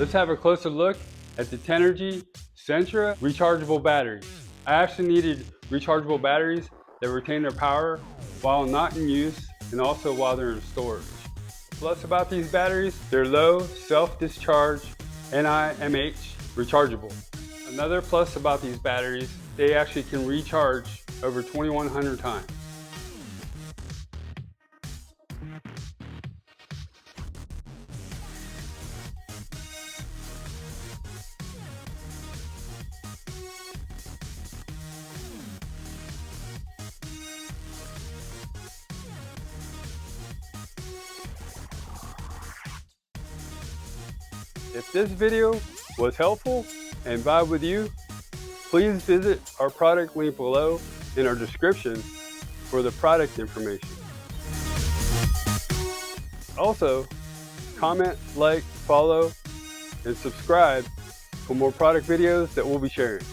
Let's have a closer look at the Tenergy Centura rechargeable batteries. I actually needed rechargeable batteries that retain their power while not in use and also while they're in storage. Plus about these batteries, they're low self-discharge NIMH rechargeable. Another plus about these batteries, they actually can recharge over 2,100 times. If this video was helpful and vibe with you, please visit our product link below in our description for the product information. Also, comment, like, follow, and subscribe for more product videos that we'll be sharing.